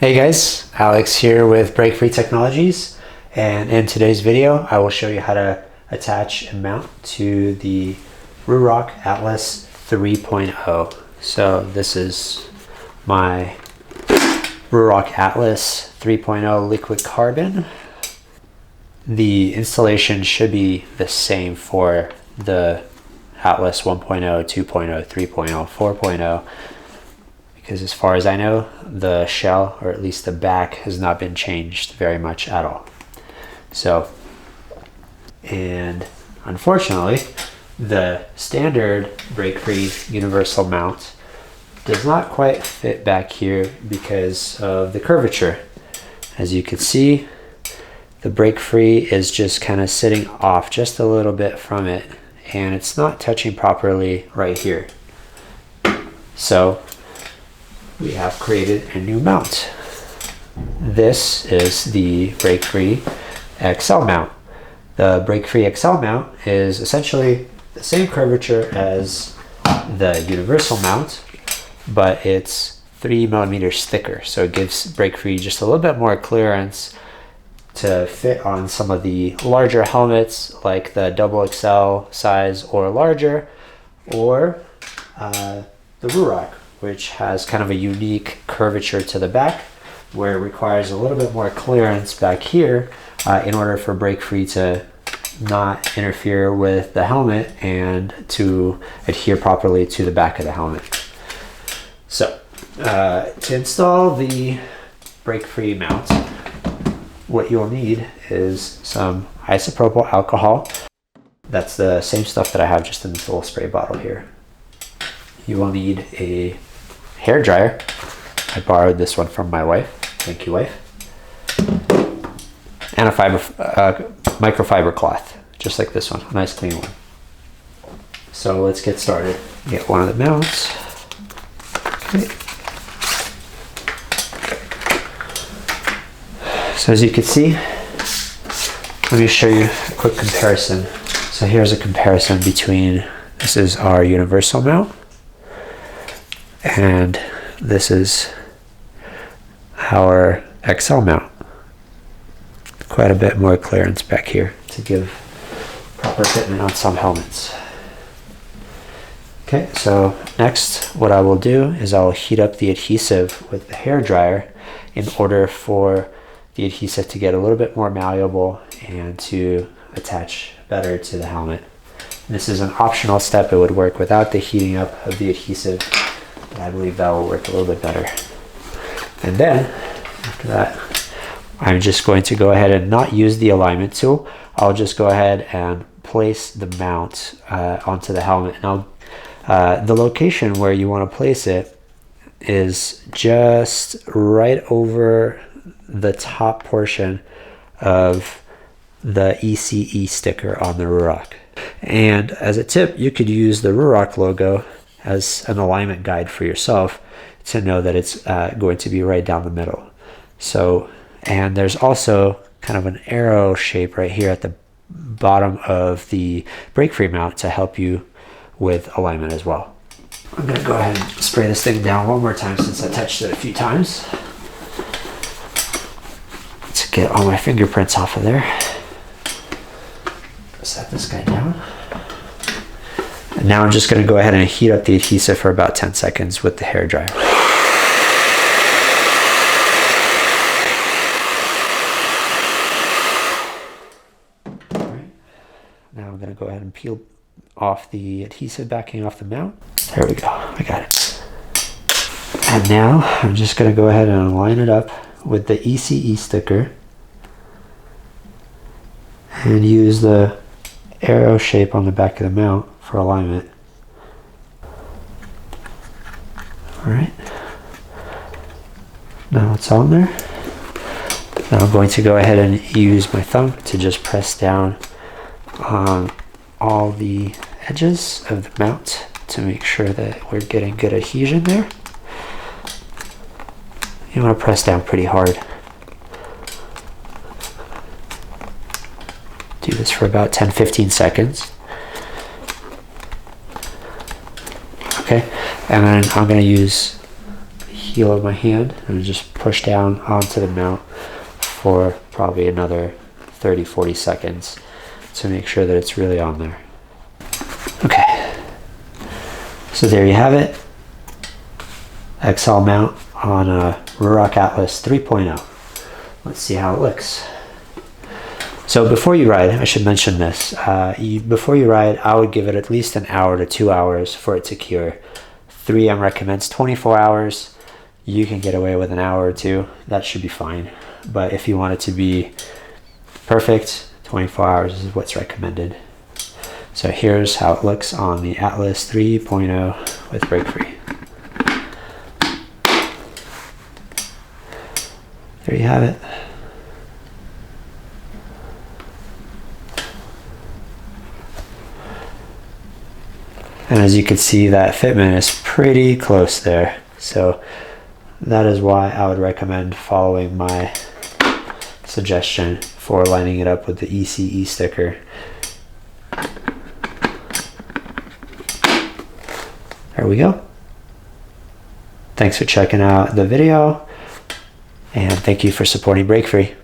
Hey guys, Alex here with Break Free Technologies, and in today's video I will show you how to attach and mount to the Ruroc Atlas 3.0. So this is my Ruroc Atlas 3.0 liquid carbon. The installation should be the same for the Atlas 1.0, 2.0, 3.0, 4.0. Because as far as I know, the shell, or at least the back, has not been changed very much at all. So, and unfortunately, the standard break-free universal mount does not quite fit back here because of the curvature. As you can see, the break-free is just kind of sitting off just a little bit from it, and it's not touching properly right here. So, we have created a new mount. This is the break-free XL mount. The break-free XL mount is essentially the same curvature as the universal mount, but it's 3 millimeters thicker. So it gives break-free just a little bit more clearance to fit on some of the larger helmets, like the XXL size or larger, or the Ruroc, which has kind of a unique curvature to the back, where it requires a little bit more clearance back here in order for break-free to not interfere with the helmet and to adhere properly to the back of the helmet. So to install the break-free mount, what you'll need is some isopropyl alcohol. That's the same stuff that I have just in this little spray bottle here. You will need a hair dryer. I borrowed this one from my wife. Thank you, wife. And a microfiber cloth, just like this one, a nice clean one. So let's get started. Get one of the mounts. Okay. So as you can see, let me show you a quick comparison. So here's a comparison between, this is our universal mount, and this is our XL mount. Quite a bit more clearance back here to give proper fitment on some helmets. Okay, so next what I will do is I will heat up the adhesive with the hair dryer in order for the adhesive to get a little bit more malleable and to attach better to the helmet. This is an optional step. It would work without the heating up of the adhesive. I believe that will work a little bit better. And then, after that, I'm just going to go ahead and not use the alignment tool. I'll just go ahead and place the mount onto the helmet. Now, the location where you want to place it is just right over the top portion of the ECE sticker on the Ruroc. And as a tip, you could use the Ruroc logo as an alignment guide for yourself to know that it's going to be right down the middle. So, and there's also kind of an arrow shape right here at the bottom of the break-free mount to help you with alignment as well. I'm going to go ahead and spray this thing down one more time since I touched it a few times to get all my fingerprints off of there. Set this guy down. And now I'm just going to go ahead and heat up the adhesive for about 10 seconds with the hair dryer. Alright. Now I'm going to go ahead and peel off the adhesive backing off the mount. There we go. I got it. And now I'm just going to go ahead and line it up with the ECE sticker and use the arrow shape on the back of the mount for alignment. Alright, now it's on there. Now I'm going to go ahead and use my thumb to just press down on all the edges of the mount to make sure that we're getting good adhesion there. You want to press down pretty hard. Do this for about 10-15 seconds. Okay, and then I'm going to use heel of my hand and just push down onto the mount for probably another 30-40 seconds to make sure that it's really on there. Okay, so there you have it. XL mount on a Ruroc Atlas 3.0. Let's see how it looks. So before you ride, I should mention this. Before you ride, I would give it at least an hour to 2 hours for it to cure. 3M recommends 24 hours. You can get away with an hour or two. That should be fine. But if you want it to be perfect, 24 hours is what's recommended. So here's how it looks on the Atlas 3.0 with brake free. There you have it. And as you can see, that fitment is pretty close there. So that is why I would recommend following my suggestion for lining it up with the ECE sticker. There we go. Thanks for checking out the video, and thank you for supporting Brake Free.